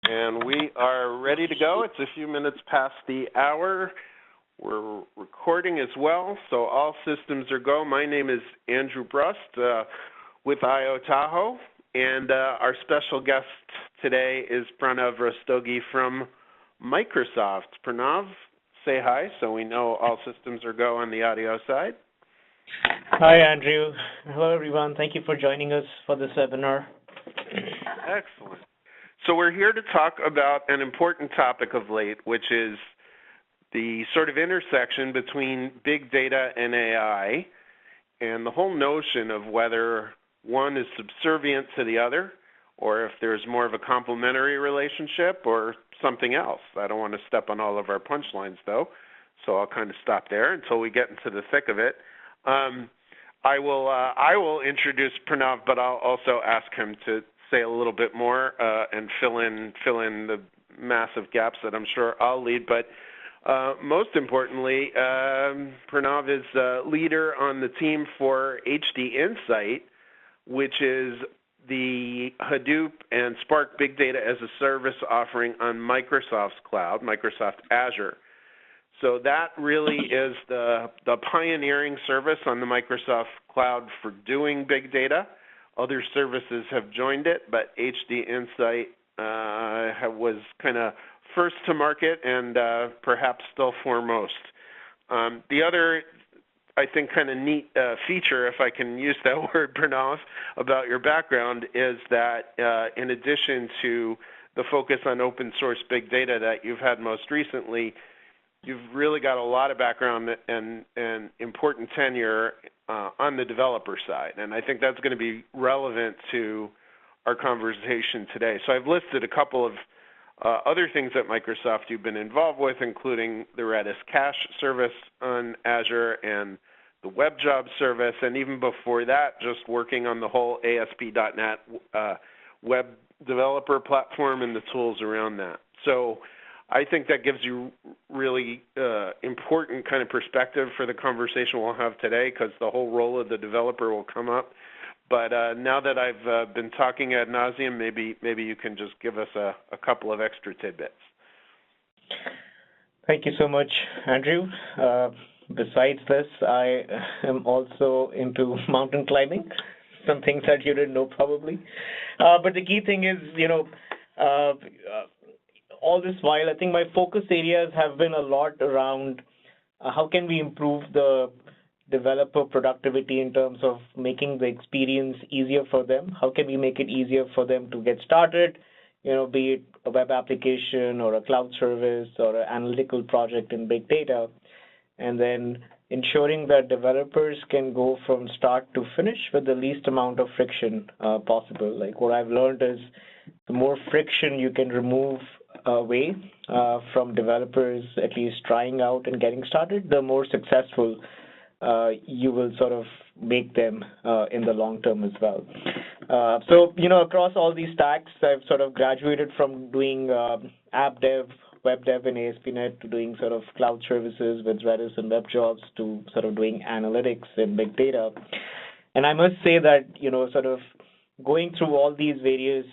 And we are ready to go. It's a few minutes past the hour. We're recording as well, so all systems are go. My name is Andrew Brust with Io-Tahoe, and our special guest today is Pranav Rastogi from Microsoft. Pranav, say hi so we know all systems are go on the audio side. Hi, Andrew. Hello, everyone. Thank you for joining us for this webinar. Excellent. So we're here to talk about an important topic of late, which is the sort of intersection between big data and AI, and the whole notion of whether one is subservient to the other, or if there's more of a complementary relationship or something else. I don't want to step on all of our punchlines, though, so I'll kind of stop there until we get into the thick of it. I will introduce Pranav, but I'll also ask him to say a little bit more and fill in the massive gaps that I'm sure I'll lead. But most importantly, Pranav is leader on the team for HD Insight, which is the Hadoop and Spark Big Data as a Service offering on Microsoft's cloud, Microsoft Azure. So that really is the pioneering service on the Microsoft cloud for doing big data. Other services have joined it, but HD Insight was kind of first to market and perhaps still foremost. The other, I think, kind of neat feature, if I can use that word, Pranav, about your background is that in addition to the focus on open source big data that you've had most recently, you've really got a lot of background and important tenure on the developer side, and I think that's going to be relevant to our conversation today. So I've listed a couple of other things at Microsoft you've been involved with, including the Redis cache service on Azure and the web job service, and even before that, just working on the whole ASP.NET web developer platform and the tools around that. So I think that gives you really important kind of perspective for the conversation we'll have today, because the whole role of the developer will come up. But now that I've been talking ad nauseum, maybe you can just give us a couple of extra tidbits. Thank you so much, Andrew. Besides this, I am also into mountain climbing, some things that you didn't know probably. But the key thing is, all this while, I think my focus areas have been a lot around how can we improve the developer productivity in terms of making the experience easier for them. How can we make it easier for them to get started, be it a web application or a cloud service or an analytical project in big data, and then ensuring that developers can go from start to finish with the least amount of friction possible. Like what I've learned is the more friction you can remove away from developers at least trying out and getting started, the more successful you will sort of make them in the long term as well. So, across all these stacks, I've sort of graduated from doing app dev, web dev in ASP.NET to doing sort of cloud services with Redis and web jobs to sort of doing analytics and big data. And I must say that, sort of going through all these various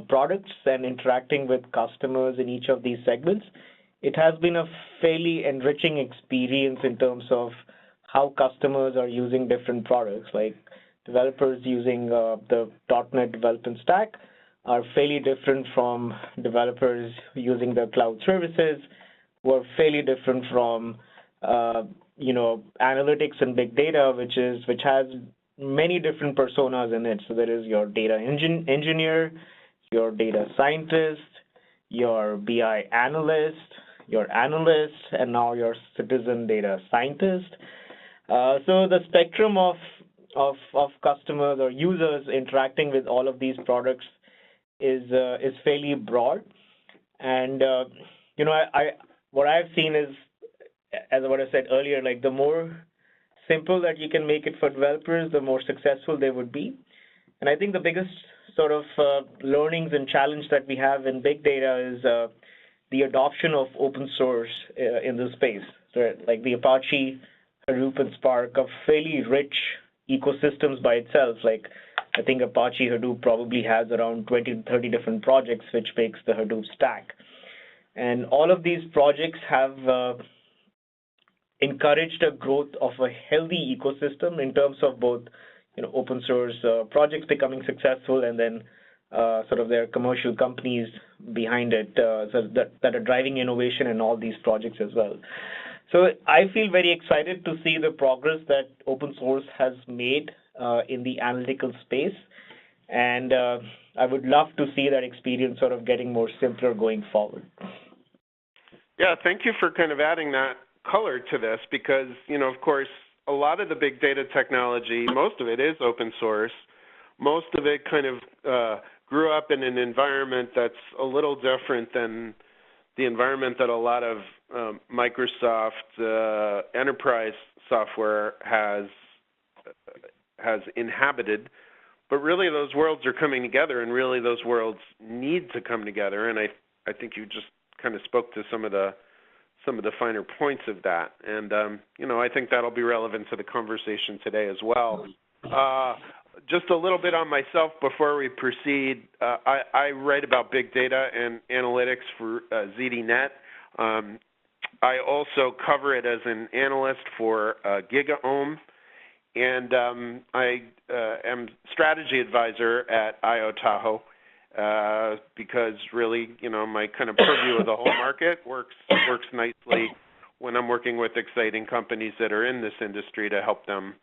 products and interacting with customers in each of these segments, it has been a fairly enriching experience in terms of how customers are using different products. Like developers using the .NET development stack are fairly different from developers using the cloud services, who are fairly different from analytics and big data, which has many different personas in it. So there is your data engineer, your data scientist, your BI analyst, your analyst, and now your citizen data scientist. So the spectrum of customers or users interacting with all of these products is fairly broad. And what I've seen is, as what I said earlier, like the more simple that you can make it for developers, the more successful they would be. And I think the biggest sort of learnings and challenge that we have in big data is the adoption of open source in this space. So like the Apache, Hadoop, and Spark are fairly rich ecosystems by itself. Like I think Apache Hadoop probably has around 20 to 30 different projects, which makes the Hadoop stack. And all of these projects have encouraged a growth of a healthy ecosystem in terms of both, open source projects becoming successful, and then sort of their commercial companies behind it that are driving innovation in all these projects as well. So I feel very excited to see the progress that open source has made in the analytical space, and I would love to see that experience sort of getting more simpler going forward. Yeah, thank you for kind of adding that color to this, because, of course, a lot of the big data technology, most of it is open source. Most of it kind of grew up in an environment that's a little different than the environment that a lot of Microsoft enterprise software has inhabited. But really, those worlds are coming together, and really those worlds need to come together. And I think you just kind of spoke to some of the finer points of that. And, I think that'll be relevant to the conversation today as well. Just a little bit on myself before we proceed. I write about big data and analytics for ZDNet. I also cover it as an analyst for GigaOM, and I am strategy advisor at Io-Tahoe. Because really, my kind of purview of the whole market works nicely when I'm working with exciting companies that are in this industry to help them,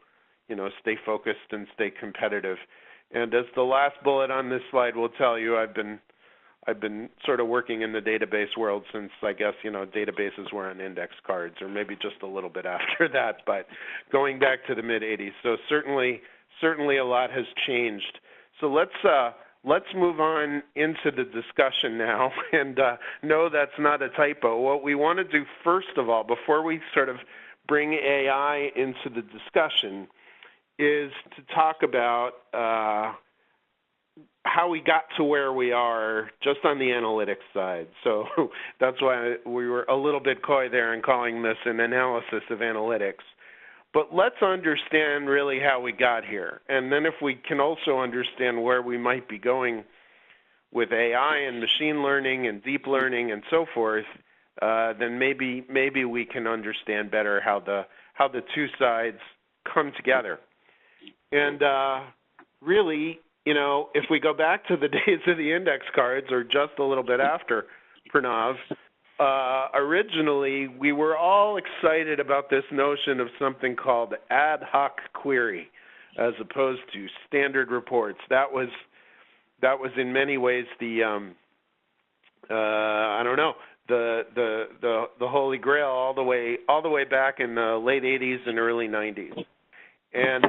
stay focused and stay competitive. And as the last bullet on this slide will tell you, I've been sort of working in the database world since, I guess, databases were on index cards, or maybe just a little bit after that, but going back to the mid-'80s. So certainly a lot has changed. So let's move on into the discussion now, and no, that's not a typo. What we want to do first of all, before we sort of bring AI into the discussion, is to talk about how we got to where we are just on the analytics side. So that's why we were a little bit coy there in calling this an analysis of analytics. But let's understand really how we got here. And then if we can also understand where we might be going with AI and machine learning and deep learning and so forth, then maybe we can understand better how the two sides come together. And really, if we go back to the days of the index cards, or just a little bit after, Pranav, originally we were all excited about this notion of something called ad hoc query, as opposed to standard reports. That was in many ways the the holy grail all the way back in the late 80s and early 90s. And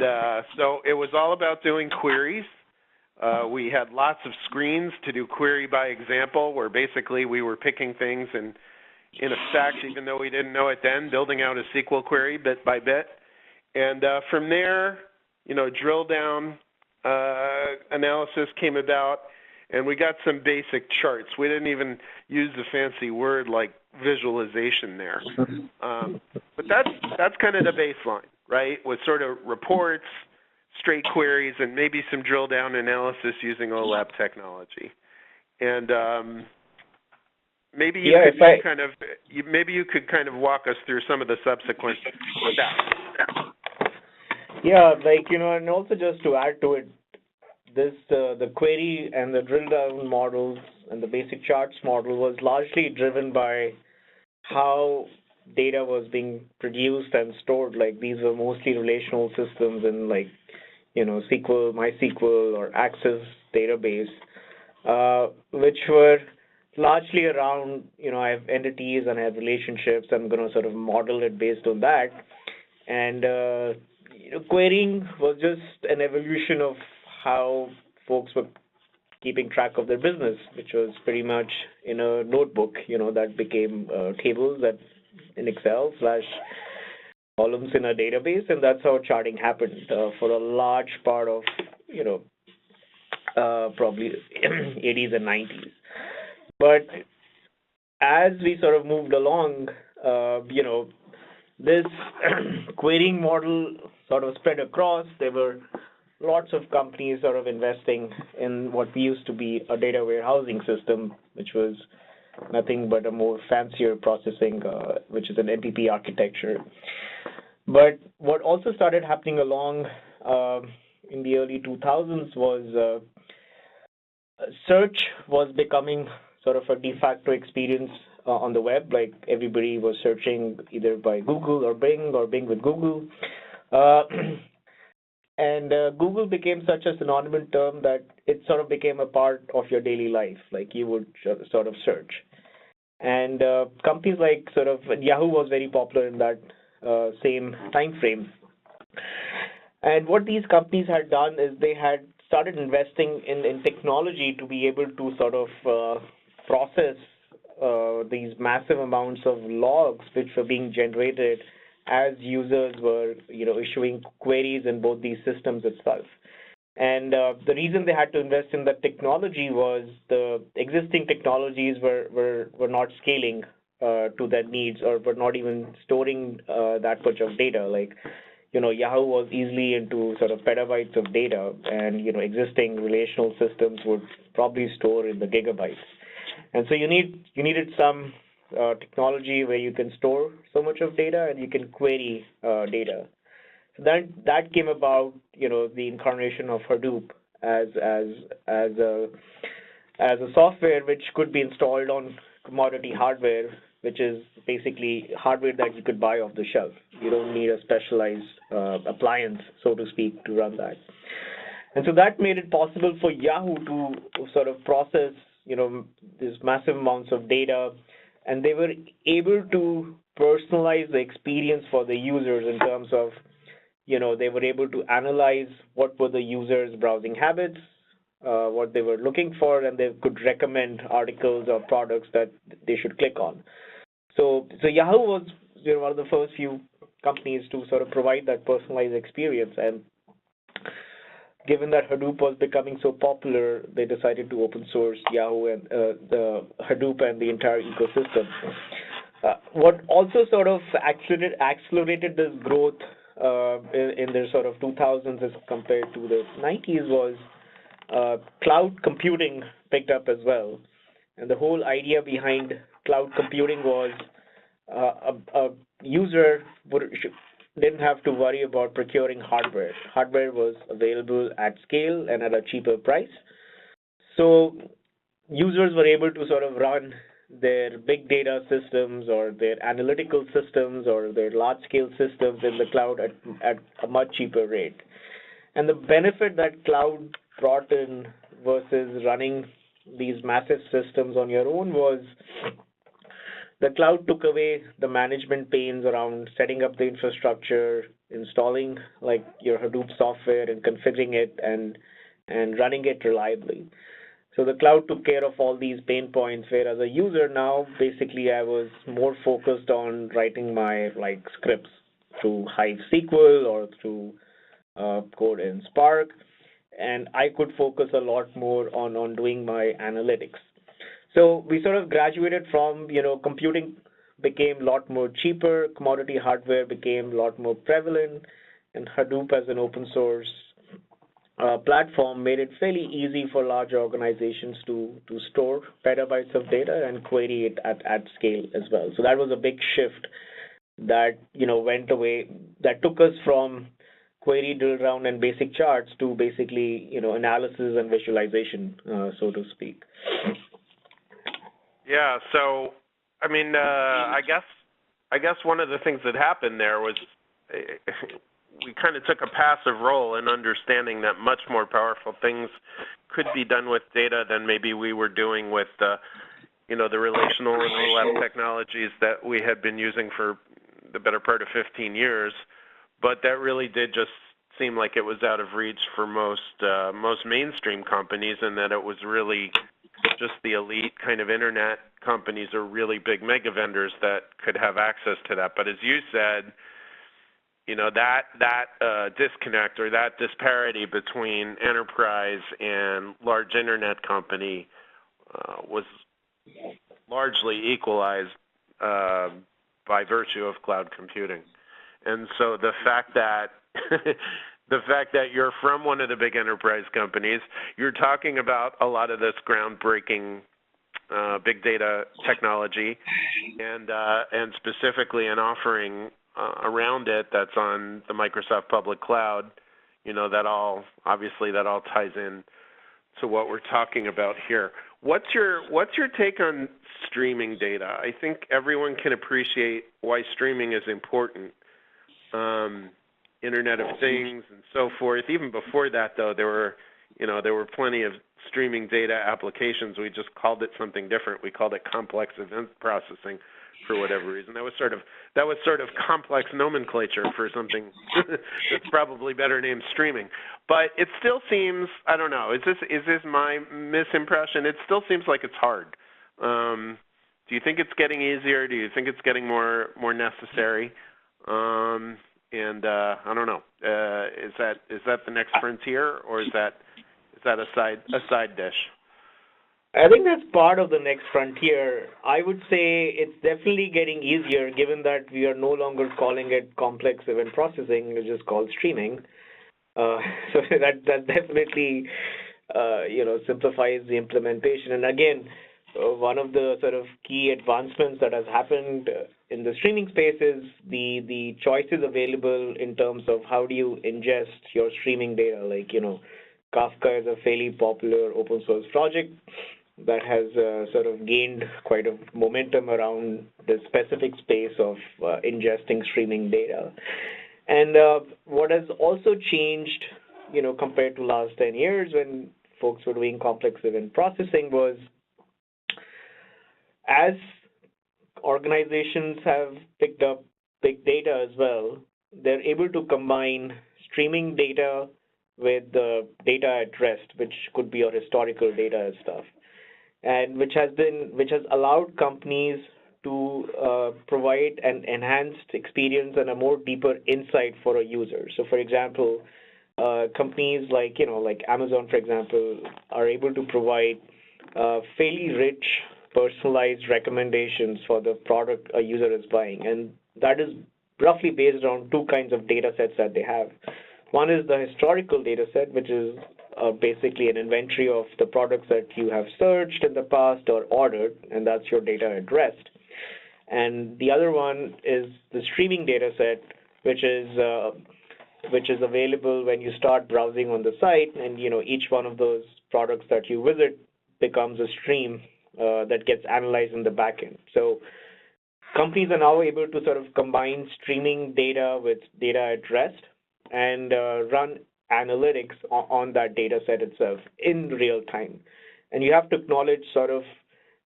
so it was all about doing queries. We had lots of screens to do query by example, where basically we were picking things and, in effect, even though we didn't know it then, building out a SQL query bit by bit. And from there, drill down analysis came about, and we got some basic charts. We didn't even use the fancy word like visualization there. But that's kind of the baseline, right, with sort of reports, straight queries, and maybe some drill down analysis using OLAP technology. And maybe you could kind of walk us through some of the subsequent steps. Yeah, and also just to add to it, the query and the drill down models and the basic charts model was largely driven by how data was being produced and stored. Like, these were mostly relational systems in SQL, MySQL, or Access database, which were largely around, I have entities and I have relationships. I'm going to sort of model it based on that. And, querying was just an evolution of how folks were keeping track of their business, which was pretty much in a notebook, that became tables that in Excel / columns in a database, and that's how charting happened for a large part of, probably 80s and 90s. But as we sort of moved along, this querying model sort of spread across. There were lots of companies sort of investing in what we used to be a data warehousing system, which was nothing but a more fancier processing, which is an MPP architecture. But what also started happening along in the early 2000s was search was becoming sort of a de facto experience on the web. Like everybody was searching either by Google or Bing with Google. And Google became such a synonymous term that it sort of became a part of your daily life, like you would sort of search. And companies like sort of Yahoo was very popular in that same time frame. And what these companies had done is they had started investing in technology to be able to sort of process these massive amounts of logs which were being generated as users were, issuing queries in both these systems itself. And the reason they had to invest in that technology was the existing technologies were not scaling to their needs, or were not even storing that much of data. Like, Yahoo was easily into sort of petabytes of data, and existing relational systems would probably store in the gigabytes. And so you needed some technology where you can store so much of data and you can query data. So that came about, the incarnation of Hadoop as a software which could be installed on commodity hardware, which is basically hardware that you could buy off the shelf. You don't need a specialized appliance, so to speak, to run that. And so that made it possible for Yahoo to sort of process, these massive amounts of data, and they were able to personalize the experience for the users in terms of, they were able to analyze what were the users' browsing habits, what they were looking for, and they could recommend articles or products that they should click on. So Yahoo was one of the first few companies to sort of provide that personalized experience. And given that Hadoop was becoming so popular, they decided to open source Yahoo and the Hadoop and the entire ecosystem. What also sort of accelerated this growth in the sort of 2000s as compared to the 90s was cloud computing picked up as well. And the whole idea behind cloud computing was a user didn't have to worry about procuring hardware. Hardware was available at scale and at a cheaper price. So users were able to sort of run their big data systems or their analytical systems or their large-scale systems in the cloud at a much cheaper rate. And the benefit that cloud brought in versus running these massive systems on your own was the cloud took away the management pains around setting up the infrastructure, installing like your Hadoop software and configuring it and running it reliably. So the cloud took care of all these pain points, where as a user now, basically I was more focused on writing my scripts through Hive SQL or through code in Spark, and I could focus a lot more on doing my analytics. So we sort of graduated from, computing became a lot more cheaper, commodity hardware became a lot more prevalent, and Hadoop as an open source platform made it fairly easy for large organizations to store petabytes of data and query it at scale as well. So that was a big shift that, went away, that took us from query, drill down, and basic charts to basically, analysis and visualization, so to speak. Yeah, so, I mean, I guess one of the things that happened there was we kind of took a passive role in understanding that much more powerful things could be done with data than maybe we were doing with the relational and OLAP technologies that we had been using for the better part of 15 years. But that really did just seem like it was out of reach for most mainstream companies, and that it was really just the elite kind of internet companies or really big mega vendors that could have access to that. But as you said, that disconnect or that disparity between enterprise and large internet company was largely equalized by virtue of cloud computing. And so the fact that the fact that you're from one of the big enterprise companies. You're talking about a lot of this groundbreaking big data technology, and specifically an offering around it that's on the Microsoft public cloud. You know, that all ties in to what we're talking about here. What's your take on streaming data? I think everyone can appreciate why streaming is important. Internet of Things and so forth. Even before that, though, there were plenty of streaming data applications. We just called it something different. We called it complex event processing for whatever reason. That was sort of complex nomenclature for something that's probably better named streaming. But it still seems, I don't know, is this my misimpression? It still seems like it's hard. Do you think it's getting easier? Do you think it's getting more necessary? I don't know. Is that the next frontier, or is that a side dish? I think that's part of the next frontier. I would say it's definitely getting easier, given that we are no longer calling it complex event processing; it's just called streaming. So that definitely simplifies the implementation. And again, one of the sort of key advancements that has happened in the streaming space is the choices available in terms of how do you ingest your streaming data. Like, Kafka is a fairly popular open source project that has sort of gained quite a momentum around the specific space of ingesting streaming data. And what has also changed, compared to last 10 years when folks were doing complex event processing was, as organizations have picked up big data as well, they're able to combine streaming data with the data at rest, which could be your historical data and stuff, and which has allowed companies to provide an enhanced experience and a more deeper insight for a user. So, for example, companies like Amazon, for example, are able to provide fairly rich, personalized recommendations for the product a user is buying, and that is roughly based on two kinds of data sets that they have. One is the historical data set, which is basically an inventory of the products that you have searched in the past or ordered, and that's your data at rest. And the other one is the streaming data set, which is available when you start browsing on the site, and each one of those products that you visit becomes a stream that gets analyzed in the backend. So companies are now able to sort of combine streaming data with data at rest and run analytics on that data set itself in real time. And you have to acknowledge sort of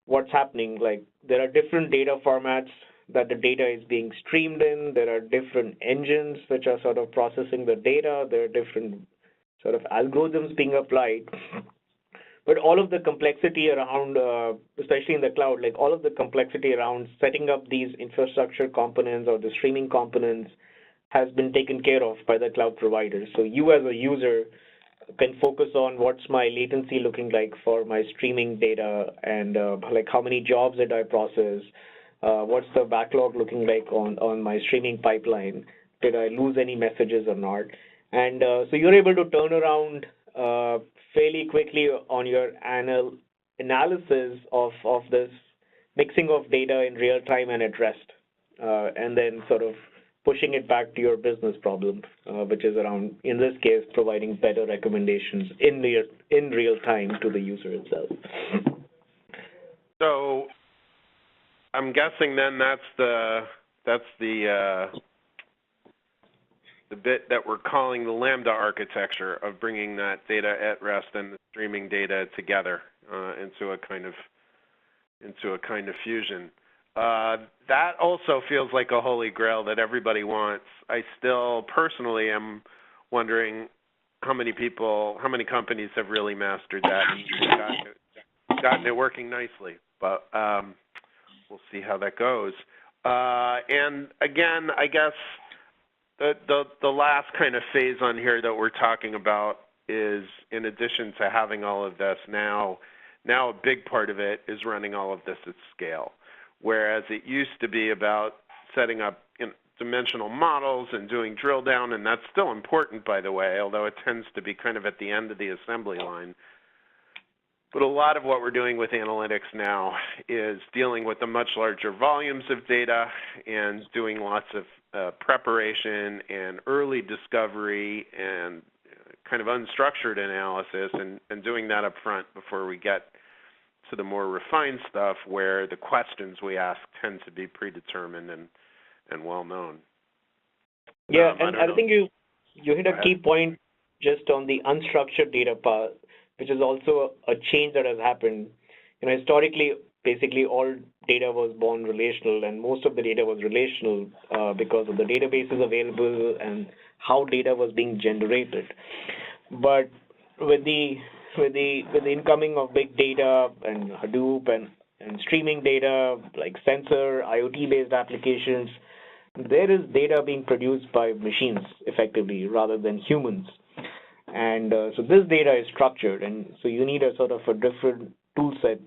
what's happening. Like, there are different data formats that the data is being streamed in. There are different engines which are sort of processing the data. There are different sort of algorithms being applied. But all of the complexity around, especially in the cloud, like all of the complexity around setting up these infrastructure components or the streaming components has been taken care of by the cloud providers. So you as a user can focus on what's my latency looking like for my streaming data, and like how many jobs did I process, what's the backlog looking like on my streaming pipeline, did I lose any messages or not. And so you're able to turn around fairly quickly on your analysis of this mixing of data in real time and at rest, and then sort of pushing it back to your business problem, which is around, in this case, providing better recommendations in real time to the user itself. So I'm guessing then that's the bit that we're calling the Lambda architecture of bringing that data at rest and the streaming data together into a kind of fusion. That also feels like a holy grail that everybody wants. I still personally am wondering how many companies have really mastered that and gotten it working nicely. But we'll see how that goes. And again, I guess the last kind of phase on here that we're talking about is, in addition to having all of this, now a big part of it is running all of this at scale. Whereas it used to be about setting up dimensional models and doing drill down, and that's still important, by the way, although it tends to be kind of at the end of the assembly line. But a lot of what we're doing with analytics now is dealing with the much larger volumes of data and doing lots of preparation and early discovery and kind of unstructured analysis and doing that up front before we get to the more refined stuff where the questions we ask tend to be predetermined and well known. Yeah, and I think you hit a key point just on the unstructured data part, which is also a change that has happened. Historically, basically all data was born relational, and most of the data was relational because of the databases available and how data was being generated. But with the incoming of big data and Hadoop and streaming data like sensor, IoT-based applications, there is data being produced by machines effectively rather than humans. And so this data is structured, and so you need a sort of a different tool set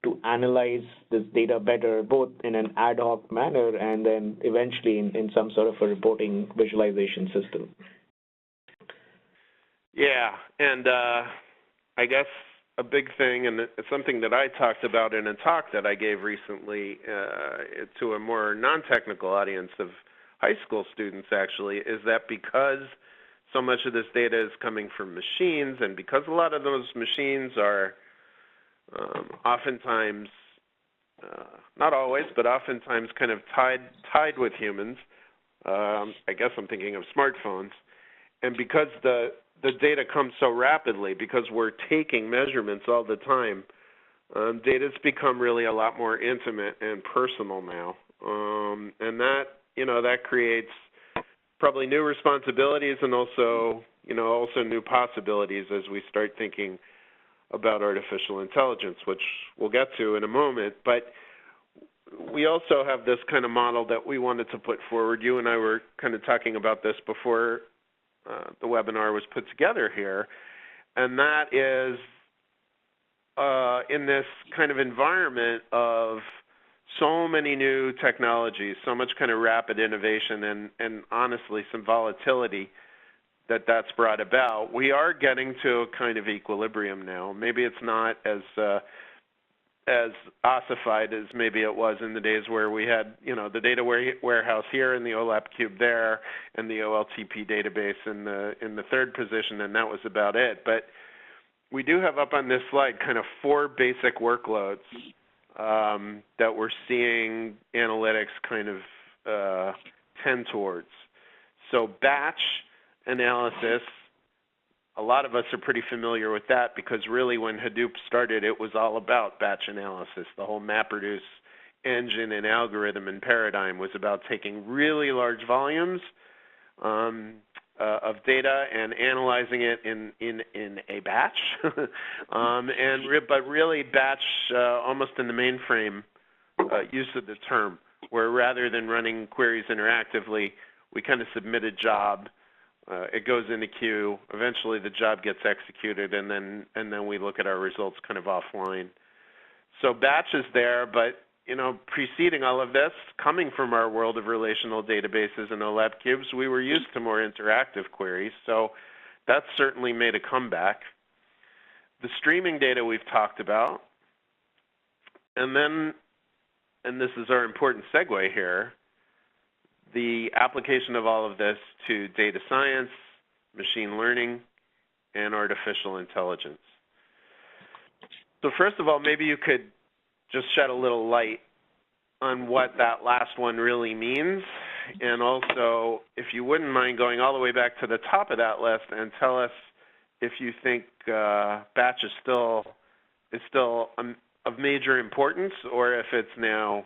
to analyze this data better, both in an ad hoc manner and then eventually in some sort of a reporting visualization system. Yeah, and I guess a big thing, and it's something that I talked about in a talk that I gave recently to a more non-technical audience of high school students, actually, is that because so much of this data is coming from machines, and because a lot of those machines are oftentimes, not always, but oftentimes kind of tied with humans, I guess I'm thinking of smartphones, and because the data comes so rapidly, because we're taking measurements all the time, data's become really a lot more intimate and personal now, and that creates probably new responsibilities and also new possibilities as we start thinking about artificial intelligence, which we'll get to in a moment. But we also have this kind of model that we wanted to put forward. You and I were kind of talking about this before the webinar was put together here, and that is in this kind of environment of so many new technologies, so much kind of rapid innovation and honestly some volatility that's brought about, we are getting to a kind of equilibrium now. Maybe it's not as ossified as maybe it was in the days where we had, the data warehouse here and the OLAP cube there and the OLTP database in the third position, and that was about it. But we do have up on this slide kind of 4 basic workloads that we're seeing analytics kind of tend towards. So batch analysis, a lot of us are pretty familiar with that because really when Hadoop started, it was all about batch analysis. The whole MapReduce engine and algorithm and paradigm was about taking really large volumes of data and analyzing it in a batch, but really batch almost in the mainframe use of the term, where rather than running queries interactively, we kind of submit a job. It goes in a queue. Eventually, the job gets executed, and then we look at our results kind of offline. So batch is there, but preceding all of this, coming from our world of relational databases and OLAP cubes, we were used to more interactive queries. So that's certainly made a comeback. The streaming data we've talked about, and then, and this is our important segue here, the application of all of this to data science, machine learning, and artificial intelligence. So first of all, maybe you could just shed a little light on what that last one really means, and also, if you wouldn't mind going all the way back to the top of that list and tell us if you think batch is still of major importance, or if it's now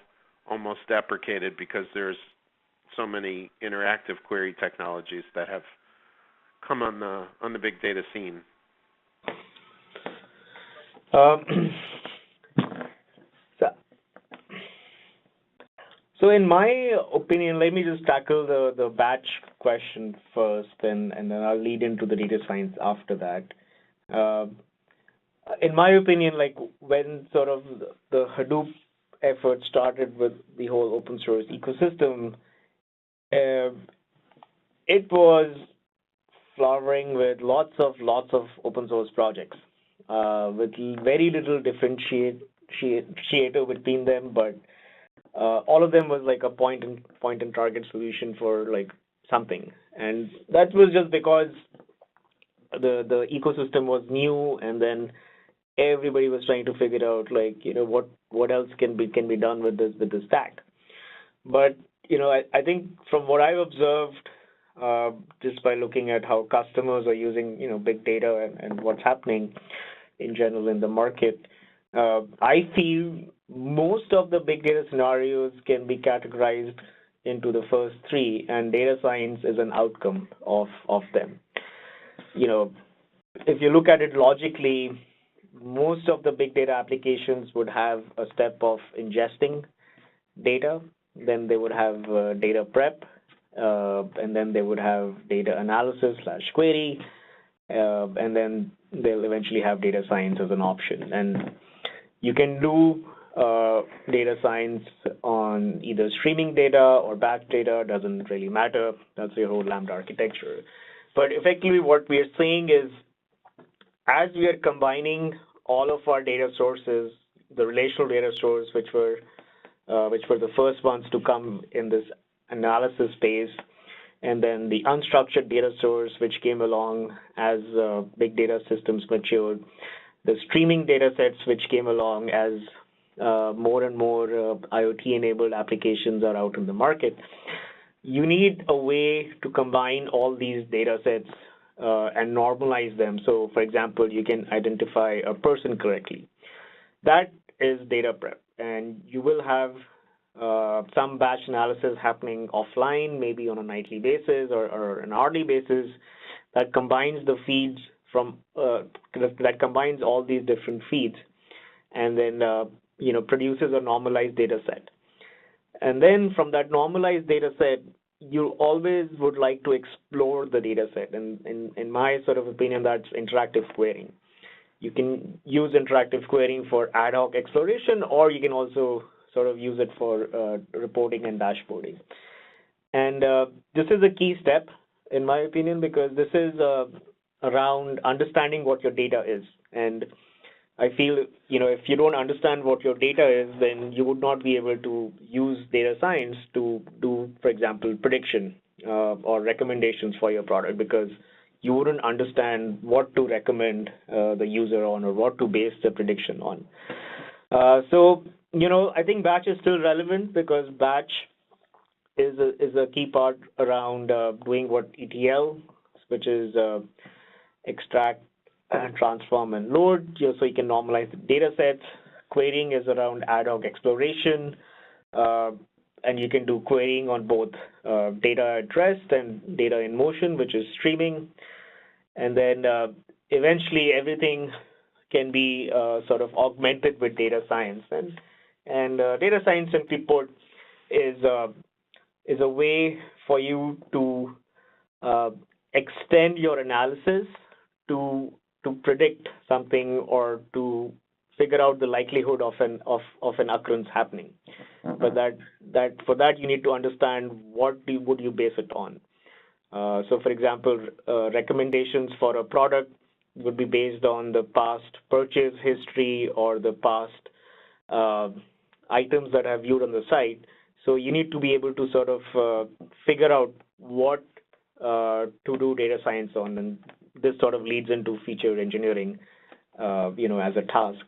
almost deprecated because there's so many interactive query technologies that have come on the big data scene. So in my opinion, let me just tackle the batch question first, and then I'll lead into the data science after that. In my opinion, like when sort of the Hadoop effort started with the whole open source ecosystem, it was flowering with lots of open source projects, with very little differentiator between them, but all of them was like a point and target solution for like something, and that was just because the ecosystem was new, and then everybody was trying to figure out like what else can be done with this stack. But I think from what I've observed, just by looking at how customers are using big data and what's happening in general in the market, I feel most of the big data scenarios can be categorized into the first three, and data science is an outcome of them. If you look at it logically, most of the big data applications would have a step of ingesting data, then they would have data prep, and then they would have data analysis / query, and then they'll eventually have data science as an option. And you can do data science on either streaming data or batch data, doesn't really matter. That's your whole Lambda architecture. But effectively what we are saying is, as we are combining all of our data sources, the relational data sources, which were the first ones to come in this analysis phase, and then the unstructured data source, which came along as big data systems matured, the streaming data sets, which came along as more and more IoT-enabled applications are out in the market. You need a way to combine all these data sets and normalize them. So, for example, you can identify a person correctly. That is data prep, and you will have some batch analysis happening offline, maybe on a nightly basis or an hourly basis, that combines the feeds from that combines all these different feeds, and then produces a normalized data set. And then from that normalized data set, you always would like to explore the data set, and in my sort of opinion, that's interactive querying. You can use interactive querying for ad hoc exploration, or you can also sort of use it for reporting and dashboarding. And this is a key step, in my opinion, because this is around understanding what your data is. And I feel, if you don't understand what your data is, then you would not be able to use data science to do, for example, prediction or recommendations for your product, because you wouldn't understand what to recommend the user on or what to base the prediction on. So, I think batch is still relevant, because batch is a key part around doing what ETL, which is extract, transform, and load, so you can normalize the data sets. Querying is around ad hoc exploration, and you can do querying on both data at rest and data in motion, which is streaming. And then eventually everything can be sort of augmented with data science. And data science, simply put, is a way for you to extend your analysis to predict something or to figure out the likelihood of an occurrence happening. But for that you need to understand what would you base it on. So, for example, recommendations for a product would be based on the past purchase history or the past items that I've viewed on the site. So you need to be able to sort of figure out what to do data science on, and this sort of leads into feature engineering, as a task.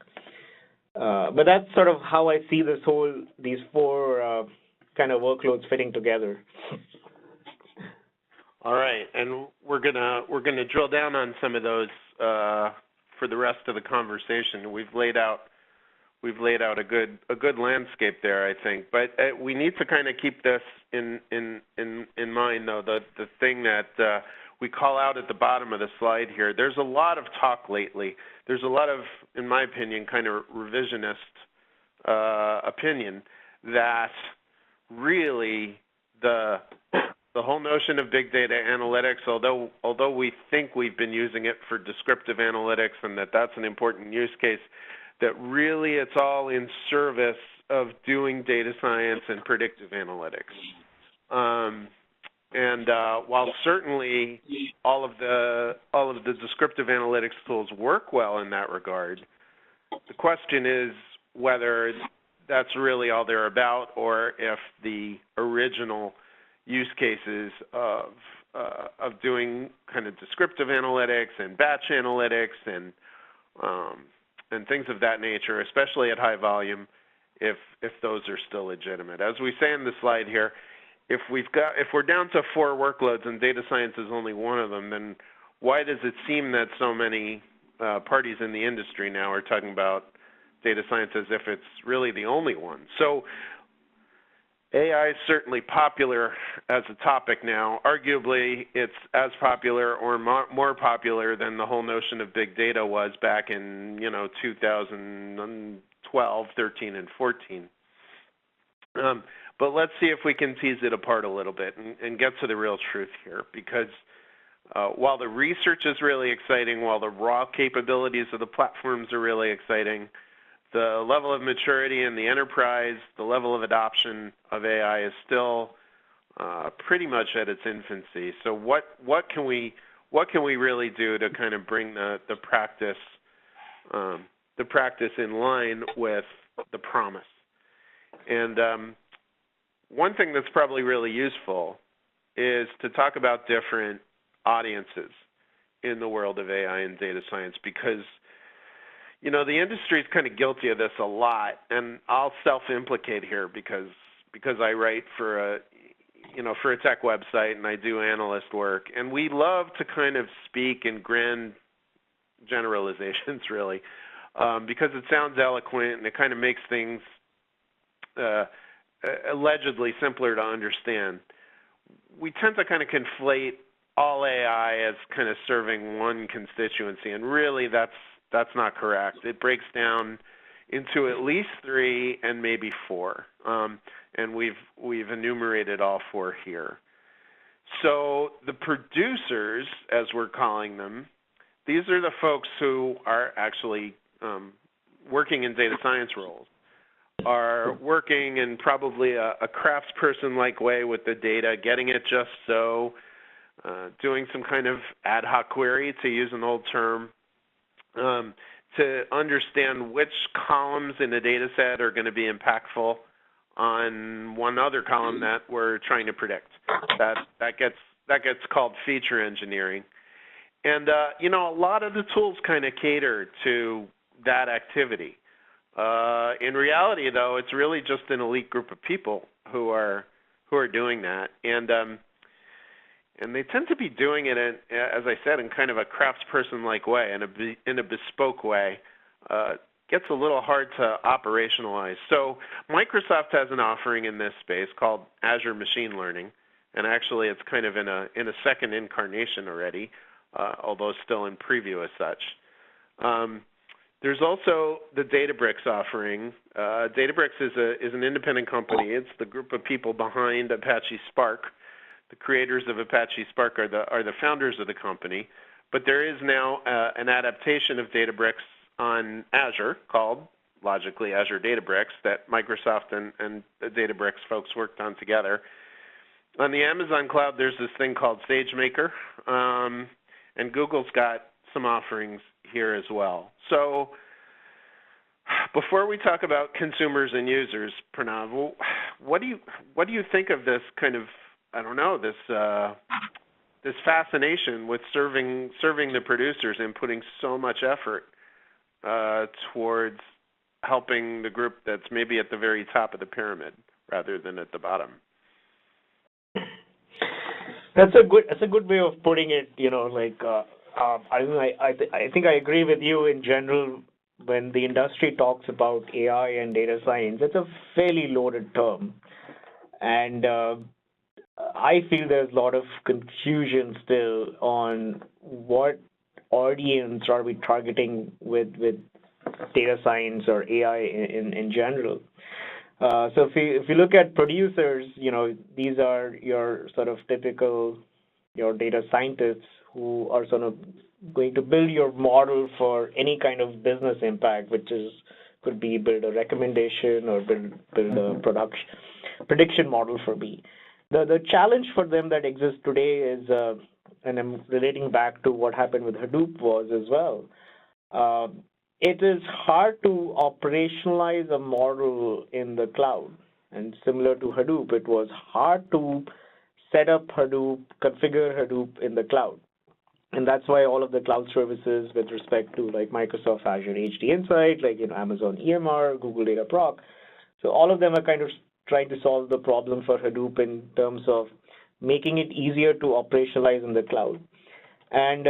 But that's sort of how I see these four kind of workloads fitting together. All right, and we're gonna drill down on some of those for the rest of the conversation. We've laid out a good landscape there, I think. But we need to kind of keep this in mind, though. The thing that we call out at the bottom of the slide here. There's a lot of talk lately. There's a lot of, in my opinion, kind of revisionist opinion that really the whole notion of big data analytics, although we think we've been using it for descriptive analytics and that's an important use case, that really it's all in service of doing data science and predictive analytics. And while certainly all of the descriptive analytics tools work well in that regard, the question is whether that's really all they're about, or if the original use cases of doing kind of descriptive analytics and batch analytics and things of that nature, especially at high volume, if those are still legitimate. As we say in the slide here, if we're down to 4 workloads and data science is only one of them, then why does it seem that so many parties in the industry now are talking about data science as if it's really the only one? So AI is certainly popular as a topic now. Arguably, it's as popular or more popular than the whole notion of big data was back in 2012, 13, and 14. But let's see if we can tease it apart a little bit and get to the real truth here, because while the research is really exciting, while the raw capabilities of the platforms are really exciting, the level of maturity in the enterprise, the level of adoption of AI is still pretty much at its infancy. So what can we really do to kind of bring the practice in line with the promise? And one thing that's probably really useful is to talk about different audiences in the world of AI and data science, because the industry is kind of guilty of this a lot, and I'll self-implicate here because I write for a tech website and I do analyst work, and we love to kind of speak in grand generalizations, really, because it sounds eloquent and it kind of makes things allegedly simpler to understand. We tend to kind of conflate all AI as kind of serving one constituency, and really that's not correct. It breaks down into at least 3 and maybe 4, and we've enumerated all 4 here. So the producers, as we're calling them, these are the folks who are actually working in data science roles, are working in probably a craftsperson-like way with the data, getting it just so, doing some kind of ad hoc query, to use an old term, to understand which columns in the data set are going to be impactful on one other column that we're trying to predict. That gets called feature engineering. And a lot of the tools kind of cater to that activity. In reality, though, it's really just an elite group of people who are doing that, and they tend to be doing it in, as I said, in kind of a craftsperson-like way, in a bespoke way. Gets a little hard to operationalize. So Microsoft has an offering in this space called Azure Machine Learning, and actually it's kind of in a second incarnation already, although still in preview as such. There's also the Databricks offering. Databricks is an independent company. It's the group of people behind Apache Spark. The creators of Apache Spark are the founders of the company. But there is now an adaptation of Databricks on Azure called, logically, Azure Databricks that Microsoft and the Databricks folks worked on together. On the Amazon cloud, there's this thing called SageMaker, and Google's got some offerings here as well. So before we talk about consumers and users, Pranav, what do you think of this kind of, I don't know, this fascination with serving the producers and putting so much effort towards helping the group that's maybe at the very top of the pyramid rather than at the bottom? That's a good way of putting it. I think I agree with you in general. When the industry talks about AI and data science, it's a fairly loaded term, and I feel there's a lot of confusion still on what audience are we targeting with data science or AI in general. So if you look at producers, these are your sort of typical data scientists who are sort of going to build your model for any kind of business impact, which could be build a recommendation or build a prediction model for me. The challenge for them that exists today is, and I'm relating back to what happened with Hadoop was as well, it is hard to operationalize a model in the cloud. And similar to Hadoop, it was hard to set up Hadoop, configure Hadoop in the cloud. And that's why all of the cloud services with respect to like Microsoft Azure HD Insight, like Amazon EMR, Google Data Proc, so all of them are kind of trying to solve the problem for Hadoop in terms of making it easier to operationalize in the cloud. And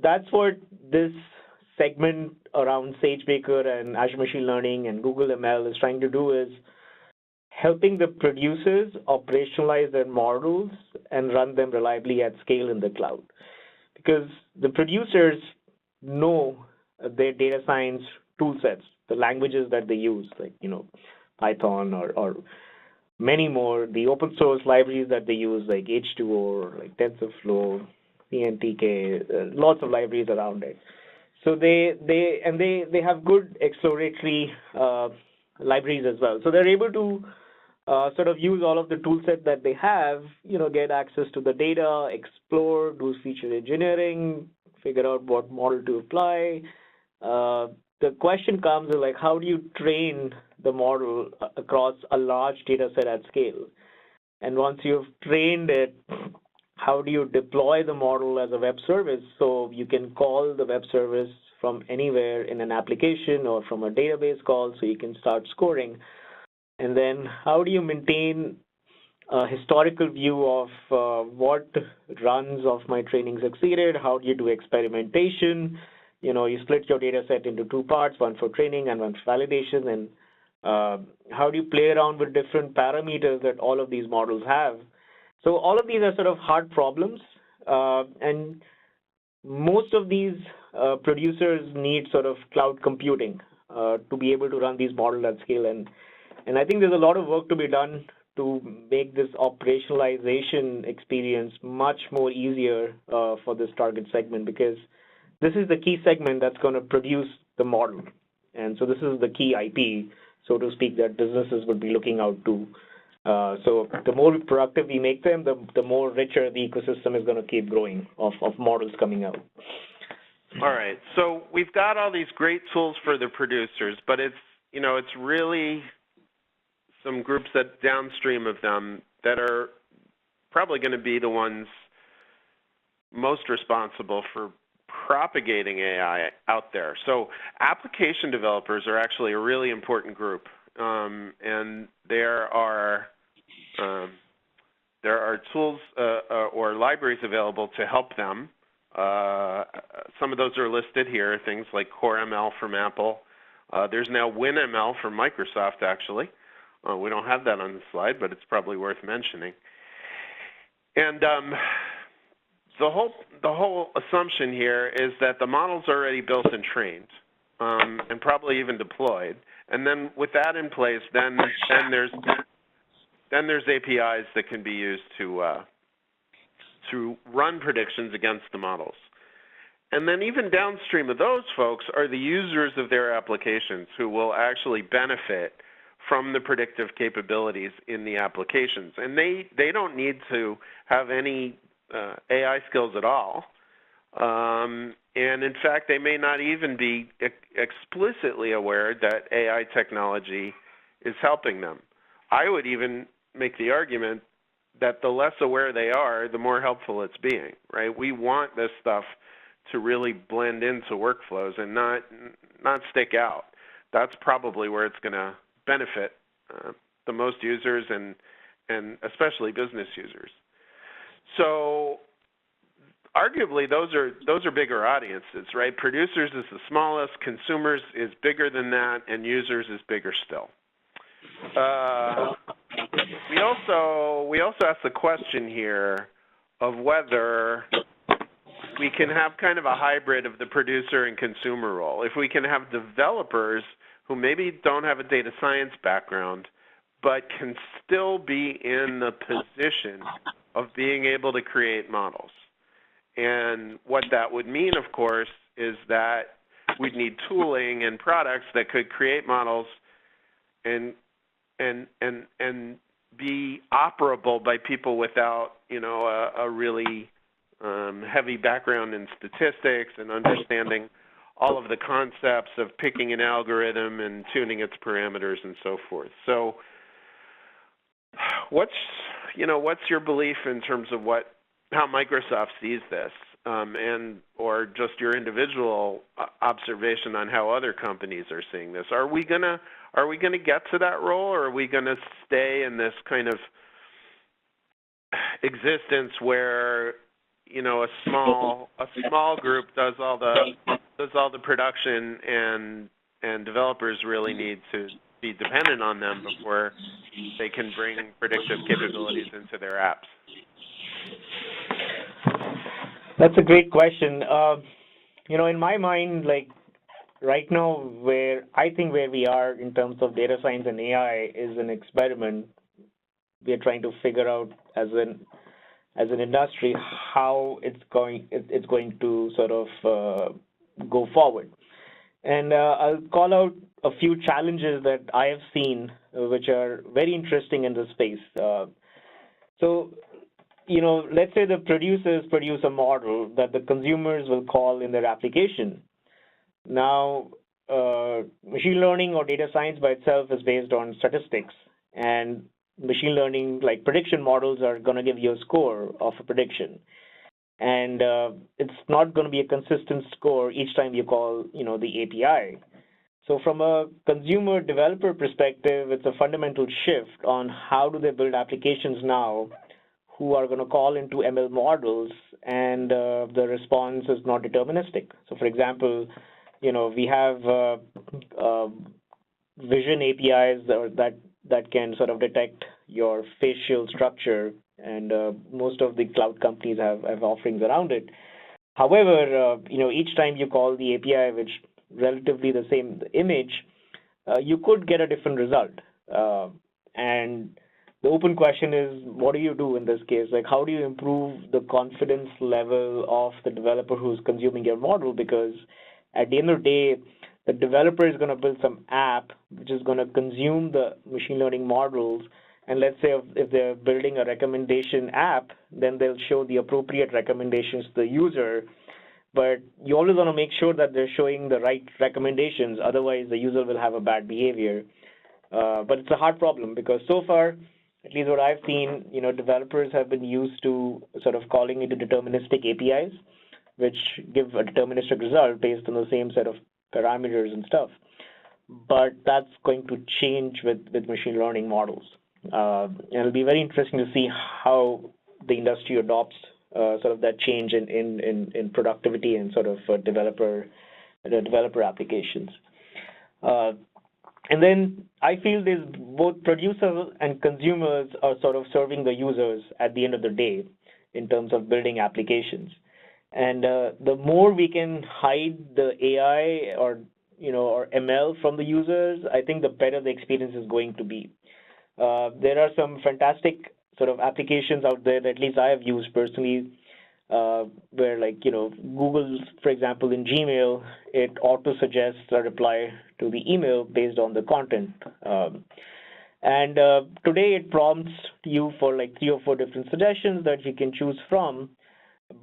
that's what this segment around SageMaker and Azure Machine Learning and Google ML is trying to do, is helping the producers operationalize their models and run them reliably at scale in the cloud. Because the producers know their data science tool sets, the languages that they use, like Python or many more, the open source libraries that they use, like H2O or like TensorFlow, PNTK, lots of libraries around it. So they have good exploratory libraries as well. So they're able to sort of use all of the tool set that they have, get access to the data, explore, do feature engineering, figure out what model to apply. The question comes is like, how do you train the model across a large data set at scale? And once you've trained it, how do you deploy the model as a web service so you can call the web service from anywhere in an application or from a database call so you can start scoring? And then how do you maintain a historical view of what runs of my training succeeded? How do you do experimentation? You split your data set into two parts, one for training and one for validation. And how do you play around with different parameters that all of these models have? So all of these are sort of hard problems. And most of these producers need sort of cloud computing to be able to run these models at scale. And I think there's a lot of work to be done to make this operationalization experience much more easier for this target segment, because this is the key segment that's going to produce the model. And so this is the key IP, so to speak, that businesses would be looking out to. So the more productive we make them, the more richer the ecosystem is going to keep growing of models coming out. All right. So we've got all these great tools for the producers, but it's really some groups that downstream of them that are probably going to be the ones most responsible for propagating AI out there. So application developers are actually a really important group, and there are tools or libraries available to help them. Some of those are listed here, things like CoreML from Apple. There's now WinML from Microsoft, actually. We don't have that on the slide, but it's probably worth mentioning. And the whole assumption here is that the model's already built and trained, and probably even deployed. And then with that in place, then there's APIs that can be used to run predictions against the models. And then even downstream of those folks are the users of their applications who will actually benefit from the predictive capabilities in the applications. And they don't need to have any AI skills at all. And in fact, they may not even be explicitly aware that AI technology is helping them. I would even make the argument that the less aware they are, the more helpful it's being, right? We want this stuff to really blend into workflows and not stick out. That's probably where it's going to benefit the most users and especially business users. So arguably those are bigger audiences, right? Producers is the smallest, consumers is bigger than that, and users is bigger still. We also asked the question here of whether we can have kind of a hybrid of the producer and consumer role. If we can have developers who maybe don't have a data science background, but can still be in the position of being able to create models. And what that would mean, of course, is that we'd need tooling and products that could create models and be operable by people without, a really heavy background in statistics and understanding all of the concepts of picking an algorithm and tuning its parameters and so forth. So what's your belief in terms of how Microsoft sees this, or just your individual observation on how other companies are seeing this? Are we gonna get to that role, or are we gonna stay in this kind of existence where a small group does all the production, and developers really need to be dependent on them before they can bring predictive capabilities into their apps? That's a great question. In my mind, like right now, where we are in terms of data science and AI is an experiment. We are trying to figure out as an industry how it's going to sort of go forward. And I'll call out a few challenges that I have seen, which are very interesting in this space. So, let's say the producers produce a model that the consumers will call in their application. Now, machine learning or data science by itself is based on statistics, and machine learning, like prediction models, are going to give you a score of a prediction. And it's not going to be a consistent score each time you call, the API. So from a consumer developer perspective, it's a fundamental shift on how do they build applications now who are going to call into ML models, and the response is not deterministic. So for example, we have vision APIs that can sort of detect your facial structure, and most of the cloud companies have offerings around it. However, each time you call the API, which relatively the same image, you could get a different result. And the open question is, what do you do in this case? Like, how do you improve the confidence level of the developer who's consuming your model? Because at the end of the day, the developer is going to build some app which is going to consume the machine learning models. And let's say if they're building a recommendation app, then they'll show the appropriate recommendations to the user. But you always want to make sure that they're showing the right recommendations. Otherwise, the user will have a bad behavior. But it's a hard problem because so far, at least what I've seen, developers have been used to sort of calling into deterministic APIs, which give a deterministic result based on the same set of parameters and stuff. But that's going to change with machine learning models. And it'll be very interesting to see how the industry adopts sort of that change in productivity and sort of developer applications. And then I feel there's both producers and consumers are sort of serving the users at the end of the day in terms of building applications. And the more we can hide the AI or ML from the users, I think the better the experience is going to be. There are some fantastic sort of applications out there that at least I have used personally, where Google, for example, in Gmail, it auto-suggests a reply to the email based on the content. And today it prompts you for 3 or 4 different suggestions that you can choose from,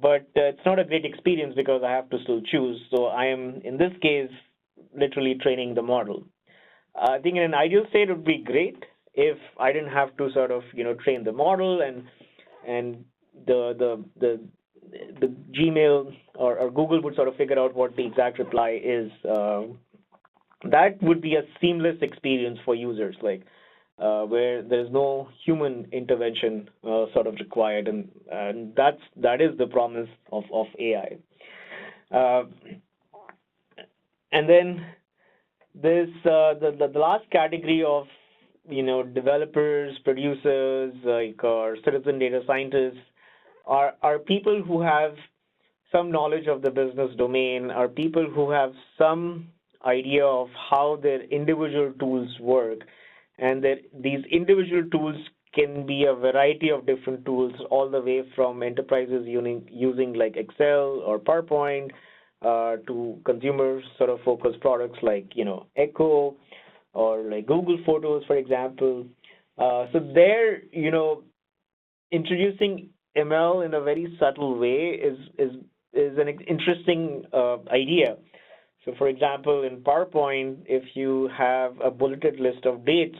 but it's not a great experience because I have to still choose. So I am, in this case, literally training the model. I think in an ideal state, it would be great if I didn't have to sort of, train the model and the Gmail or Google would sort of figure out what the exact reply is. That would be a seamless experience for users, where there's no human intervention sort of required, and that is the promise of AI. And then there's the last category of developers, producers, or citizen data scientists are people who have some knowledge of the business domain, are people who have some idea of how their individual tools work, and that these individual tools can be a variety of different tools, all the way from enterprises using like Excel or PowerPoint to consumer sort of focused products like Echo or like Google Photos, for example, So there, introducing ML in a very subtle way is an interesting idea. So for example, in PowerPoint, if you have a bulleted list of dates,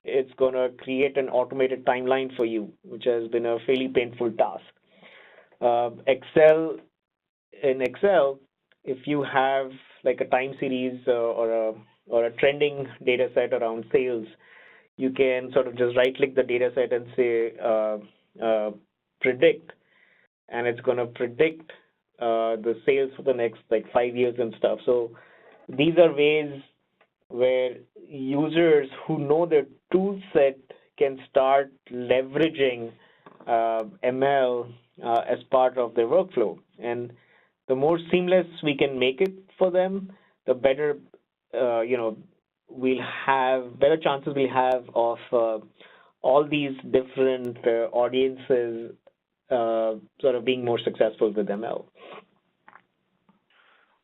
it's going to create an automated timeline for you, which has been a fairly painful task. In Excel, if you have like a time series or a trending data set around sales, you can sort of just right-click the data set and say predict, and it's going to predict the sales for the next like 5 years and stuff. So these are ways where users who know their tool set can start leveraging ML as part of their workflow. And the more seamless we can make it for them, the better, we'll have better chances we'll have of all these different audiences sort of being more successful with ML.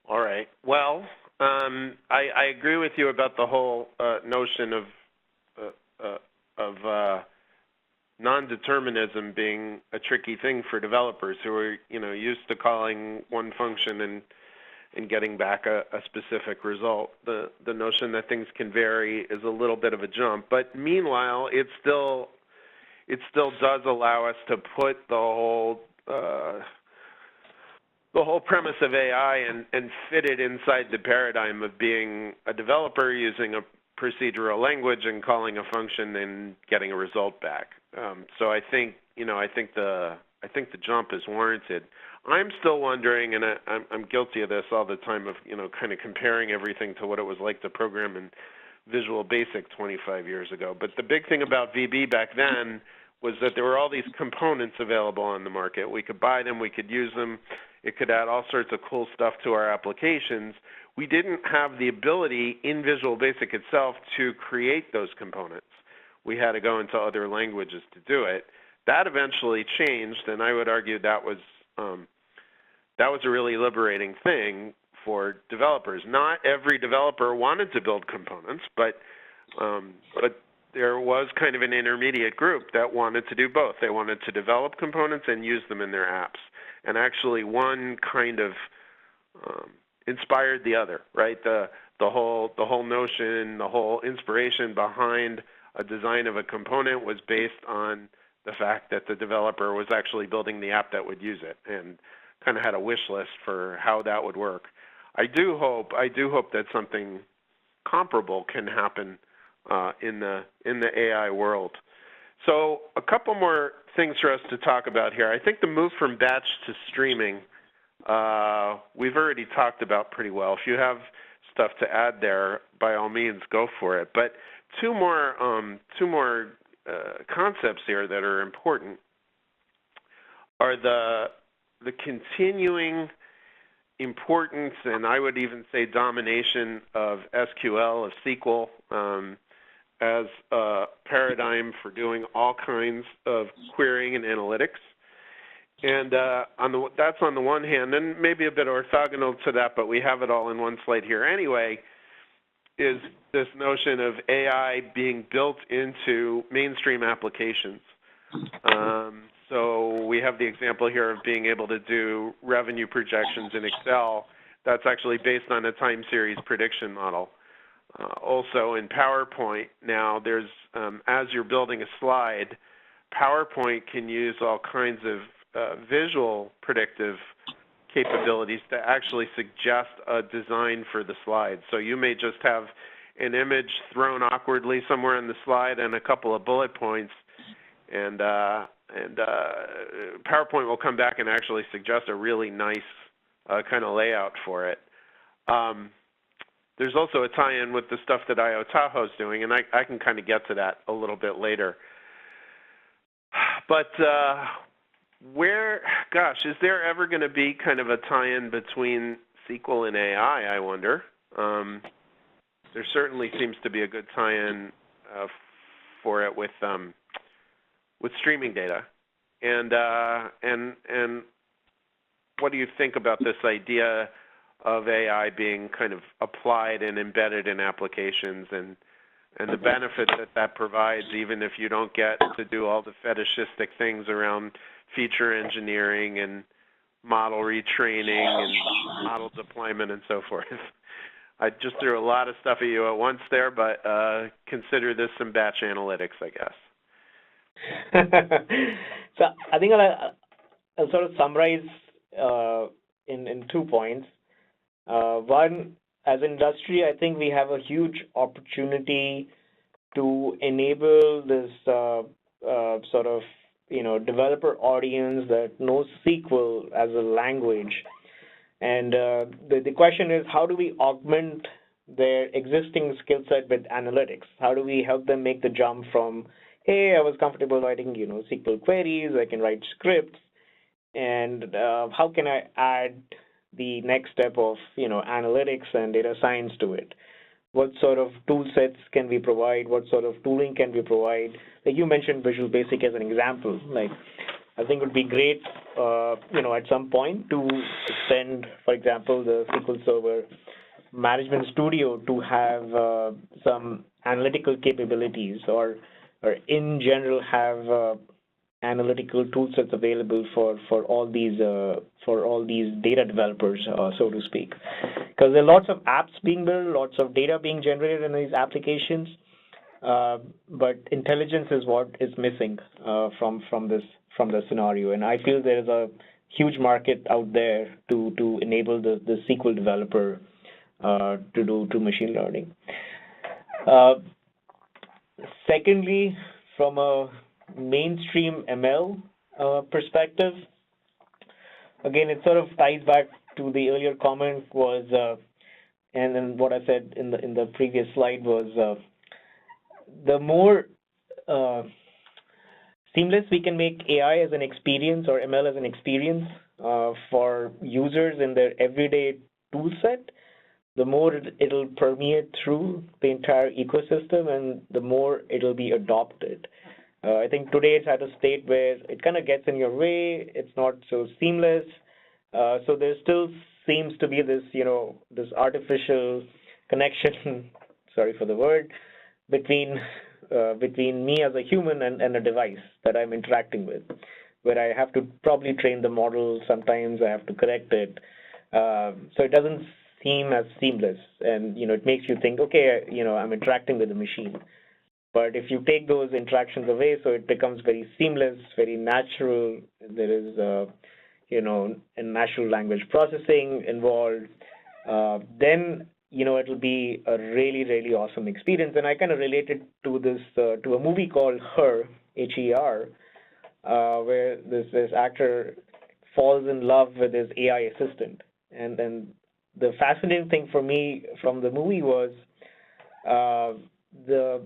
All right. Well, I agree with you about the whole notion of non-determinism being a tricky thing for developers who are, used to calling one function and getting back a specific result. The notion that things can vary is a little bit of a jump, but meanwhile, it still does allow us to put the whole premise of AI and fit it inside the paradigm of being a developer using a procedural language and calling a function and getting a result back. So I think the jump is warranted. I'm still wondering, and I'm guilty of this all the time, of kind of comparing everything to what it was like to program in Visual Basic 25 years ago. But the big thing about VB back then was that there were all these components available on the market. We could buy them, we could use them. It could add all sorts of cool stuff to our applications. We didn't have the ability in Visual Basic itself to create those components. We had to go into other languages to do it. That eventually changed, and I would argue that was a really liberating thing for developers. Not every developer wanted to build components, but there was kind of an intermediate group that wanted to do both. They wanted to develop components and use them in their apps. And actually, one kind of inspired the other, right? The whole notion, the whole inspiration behind a design of a component was based on the fact that the developer was actually building the app that would use it, and kind of had a wish list for how that would work. I do hope that something comparable can happen in the AI world. So a couple more things for us to talk about here. I think the move from batch to streaming, we've already talked about pretty well. If you have stuff to add there, by all means, go for it. But two more concepts here that are important are the continuing importance, and I would even say domination, of SQL, of SQL, as a paradigm for doing all kinds of querying and analytics. And that's on the one hand, and maybe a bit orthogonal to that, but we have it all in one slide here anyway, is this notion of AI being built into mainstream applications. So we have the example here of being able to do revenue projections in Excel. That's actually based on a time series prediction model. Also in PowerPoint now, there's as you're building a slide, PowerPoint can use all kinds of visual predictive capabilities to actually suggest a design for the slide. So you may just have an image thrown awkwardly somewhere in the slide and a couple of bullet points, and PowerPoint will come back and actually suggest a really nice kind of layout for it. There's also a tie-in with the stuff that Io-Tahoe is doing, and I can kind of get to that a little bit later. But is there ever going to be kind of a tie-in between SQL and AI, I wonder? There certainly seems to be a good tie-in for it with streaming data. And what do you think about this idea of AI being kind of applied and embedded in applications, and and the benefit that that provides, even if you don't get to do all the fetishistic things around feature engineering and model retraining and model deployment and so forth. I just threw a lot of stuff at you at once there, but consider this some batch analytics, I guess. So I think I'll sort of summarize in 2 points. One, as an industry, I think we have a huge opportunity to enable this sort of developer audience that knows SQL as a language. And the question is, how do we augment their existing skill set with analytics? How do we help them make the jump from, hey, I was comfortable writing SQL queries, I can write scripts, and how can I add the next step of analytics and data science to it? What sort of tool sets can we provide? What sort of tooling can we provide? Like you mentioned Visual Basic as an example. Like, I think it would be great, at some point to extend, for example, the SQL Server Management Studio to have some analytical capabilities, or in general have analytical tool sets available for all these data developers, so to speak. Because there are lots of apps being built, lots of data being generated in these applications, but intelligence is what is missing from this scenario. And I feel there is a huge market out there to enable the SQL developer to do machine learning. Secondly, from a mainstream ML perspective, again, it sort of ties back to the earlier comment and then what I said in the previous slide was the more seamless we can make AI as an experience or ML as an experience for users in their everyday tool set, the more it'll permeate through the entire ecosystem and the more it'll be adopted. I think today it's at a state where it kind of gets in your way, it's not so seamless, so there still seems to be this, this artificial connection, sorry for the word, between me as a human and a device that I'm interacting with, where I have to probably train the model, sometimes I have to correct it, so it doesn't seem as seamless, and it makes you think, okay, I'm interacting with the machine. But if you take those interactions away, so it becomes very seamless, very natural, there is a natural language processing involved, then it'll be a really, really awesome experience. And I kind of related to this to a movie called Her, H-E-R, where this actor falls in love with his AI assistant. And then the fascinating thing for me from the movie was the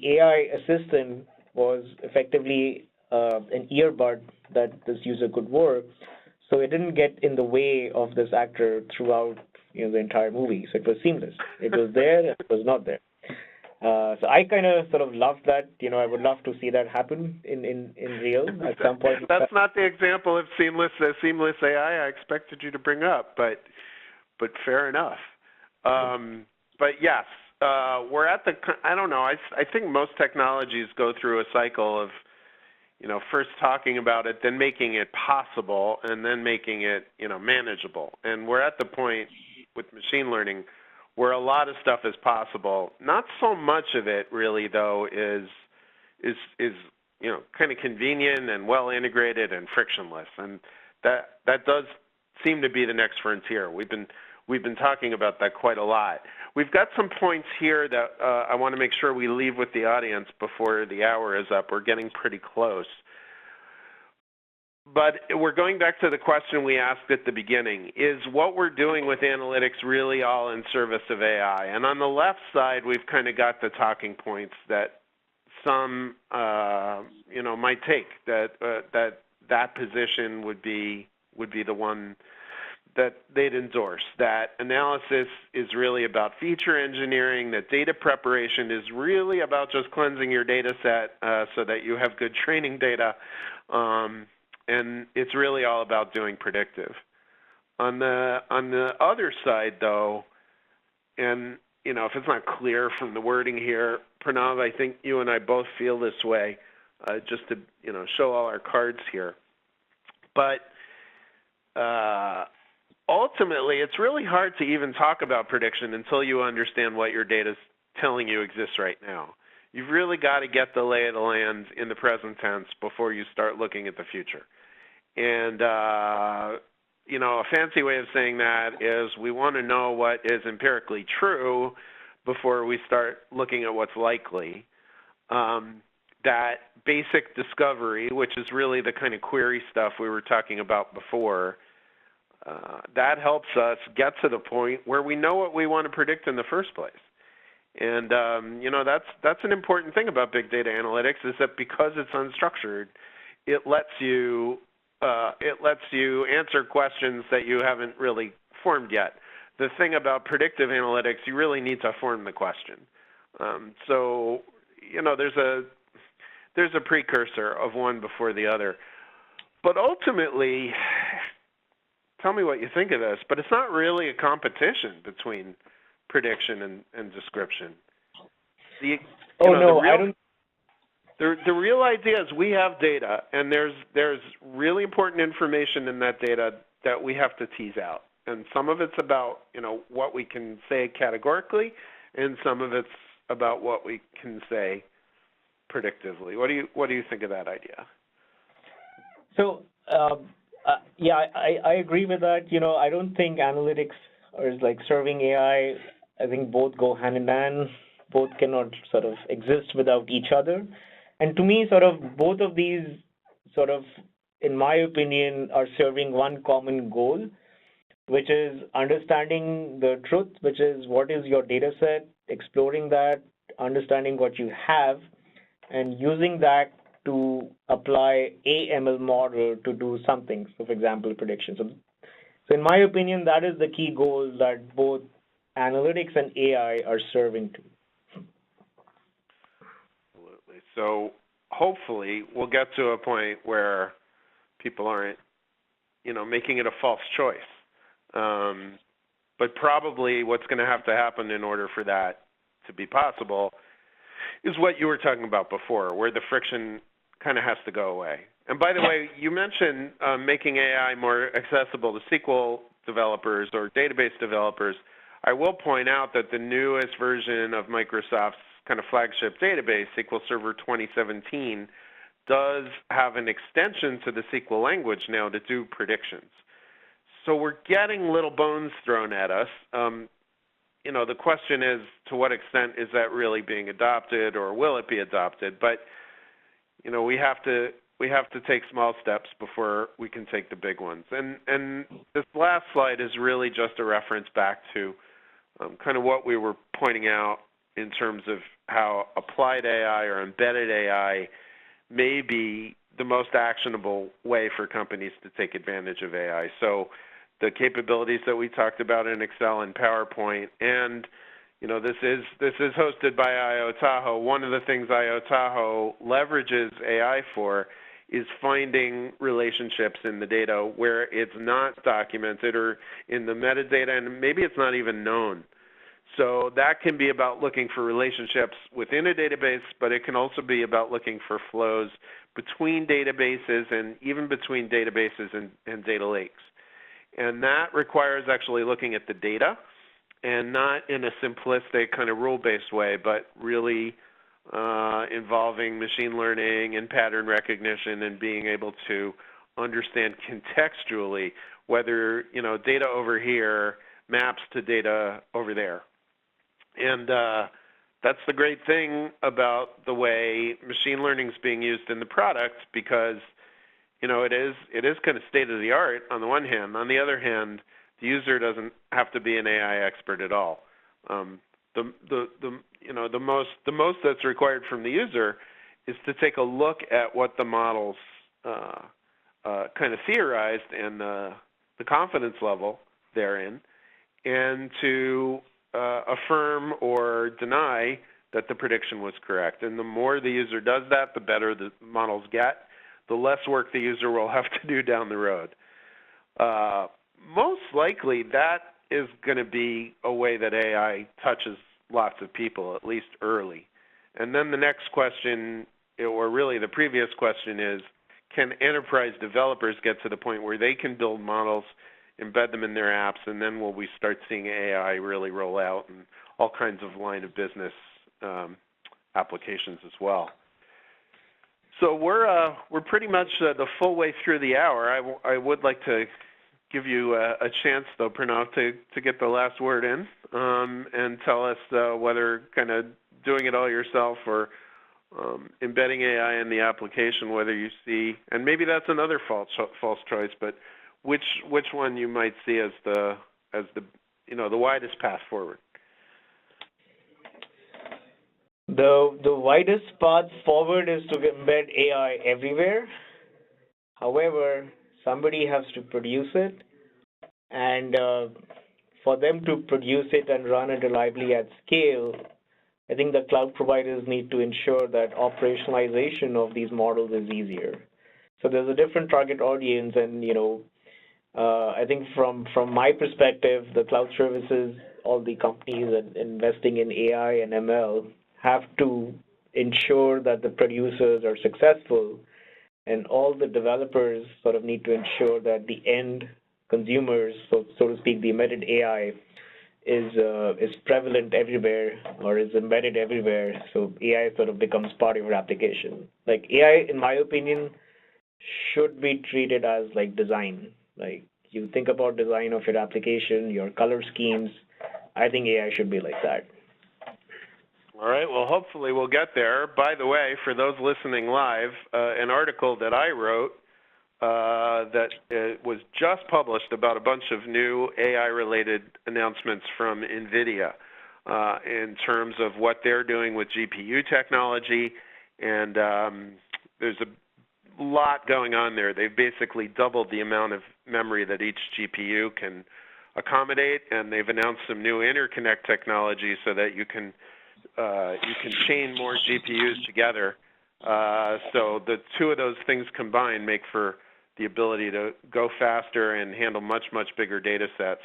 AI assistant was effectively an earbud that this user could wear, so it didn't get in the way of this actor throughout the entire movie. So it was seamless. It was there, it was not there. So I kind of sort of loved that. I would love to see that happen in real at some point. That's not the example of seamless AI I expected you to bring up, but fair enough. But yes, we're at the, I don't know, I think most technologies go through a cycle of, first talking about it, then making it possible, and then making it, manageable. And we're at the point with machine learning where a lot of stuff is possible. Not so much of it really, though, is kind of convenient and well integrated and frictionless. And that does seem to be the next frontier. We've been talking about that quite a lot. We've got some points here that I want to make sure we leave with the audience before the hour is up. We're getting pretty close. But we're going back to the question we asked at the beginning. Is what we're doing with analytics really all in service of AI? And on the left side, we've kind of got the talking points that some might take, that position would be the one that they'd endorse, that analysis is really about feature engineering, that data preparation is really about just cleansing your data set so that you have good training data, and it's really all about doing predictive. On the other side, though, and if it's not clear from the wording here, Pranav, I think you and I both feel this way, just to, show all our cards here. But ultimately, it's really hard to even talk about prediction until you understand what your data's telling you exists right now. You've really got to get the lay of the land in the present tense before you start looking at the future. And, a fancy way of saying that is we want to know what is empirically true before we start looking at what's likely. That basic discovery, which is really the kind of query stuff we were talking about before, that helps us get to the point where we know what we want to predict in the first place. And, that's an important thing about big data analytics, is that because it's unstructured, it lets you answer questions that you haven't really formed yet. The thing about predictive analytics, you really need to form the question. So, there's a precursor of one before the other. But ultimately, tell me what you think of this, but it's not really a competition between prediction and description. The real idea is we have data, and there's really important information in that data that we have to tease out. And some of it's about, what we can say categorically, and some of it's about what we can say predictively. What do you think of that idea? So, yeah, I agree with that. I don't think analytics is like serving AI. I think both go hand in hand. Both cannot sort of exist without each other. And to me, sort of both of these sort of, in my opinion, are serving one common goal, which is understanding the truth, which is what is your data set, exploring that, understanding what you have, and using that to apply a ML model to do something. So, for example, prediction. So in my opinion, that is the key goal that both analytics and AI are serving to. Absolutely. So hopefully we'll get to a point where people aren't, making it a false choice. But probably what's going to have to happen in order for that to be possible is what you were talking about before, where the friction kind of has to go away. And by the way, you mentioned making AI more accessible to SQL developers or database developers. I will point out that the newest version of Microsoft's kind of flagship database, SQL Server 2017, does have an extension to the SQL language now to do predictions. So we're getting little bones thrown at us. The question is, to what extent is that really being adopted, or will it be adopted? But we have to take small steps before we can take the big ones. And this last slide is really just a reference back to kind of what we were pointing out in terms of how applied AI or embedded AI may be the most actionable way for companies to take advantage of AI. So the capabilities that we talked about in Excel and PowerPoint, and this is hosted by Io-Tahoe. One of the things Io-Tahoe leverages AI for is finding relationships in the data where it's not documented, or in the metadata, and maybe it's not even known. So that can be about looking for relationships within a database, but it can also be about looking for flows between databases and even between databases and data lakes. And that requires actually looking at the data, and not in a simplistic kind of rule-based way, but really involving machine learning and pattern recognition, and being able to understand contextually whether data over here maps to data over there. And that's the great thing about the way machine learning is being used in the product, because it is kind of state of the art on the one hand. On the other hand, the user doesn't have to be an AI expert at all. The most that's required from the user is to take a look at what the models kind of theorized, and the confidence level therein, and to affirm or deny that the prediction was correct. And the more the user does that, the better the models get, the less work the user will have to do down the road. Most likely, that is going to be a way that AI touches lots of people, at least early. And then the next question, or really the previous question is, can enterprise developers get to the point where they can build models, embed them in their apps, and then will we start seeing AI really roll out and all kinds of line of business applications as well? So we're pretty much the full way through the hour. I would like to give you a chance, though, Pranav, to get the last word in and tell us whether kind of doing it all yourself or embedding AI in the application, whether you see, and maybe that's another false choice, but which one you might see as the the widest path forward. The widest path forward is to embed AI everywhere. However, somebody has to produce it, and for them to produce it and run it reliably at scale, I think the cloud providers need to ensure that operationalization of these models is easier. So there's a different target audience, and I think from my perspective, the cloud services, all the companies investing in AI and ML have to ensure that the producers are successful, and all the developers sort of need to ensure that the end consumers, so to speak, the embedded AI is prevalent everywhere or is embedded everywhere, so AI sort of becomes part of your application. Like AI, in my opinion, should be treated as like design. Like you think about design of your application, your color schemes, I think AI should be like that. All right, well, hopefully we'll get there. By the way, for those listening live, an article that I wrote that was just published about a bunch of new AI-related announcements from NVIDIA in terms of what they're doing with GPU technology, and there's a lot going on there. They've basically doubled the amount of memory that each GPU can accommodate, and they've announced some new interconnect technology so that you can chain more GPUs together. So the two of those things combined make for the ability to go faster and handle much, much bigger data sets.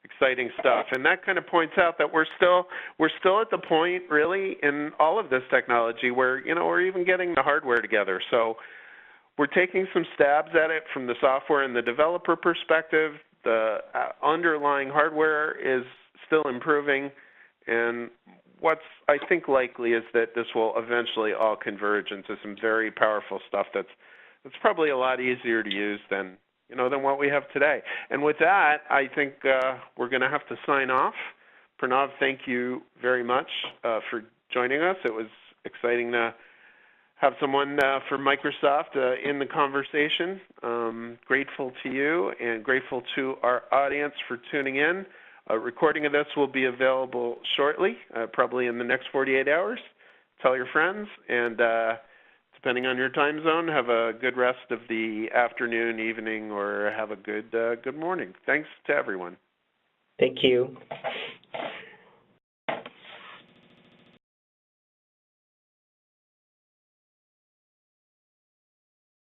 Exciting stuff. And that kind of points out that we're still at the point, really, in all of this technology where, we're even getting the hardware together. So we're taking some stabs at it from the software and the developer perspective. The underlying hardware is still improving, and what's, I think, likely is that this will eventually all converge into some very powerful stuff that's probably a lot easier to use than what we have today. And with that, I think we're going to have to sign off. Pranav, thank you very much for joining us. It was exciting to have someone from Microsoft in the conversation. Grateful to you and grateful to our audience for tuning in. A recording of this will be available shortly, probably in the next 48 hours. Tell your friends, and depending on your time zone, have a good rest of the afternoon, evening, or have a good morning. Thanks to everyone. Thank you.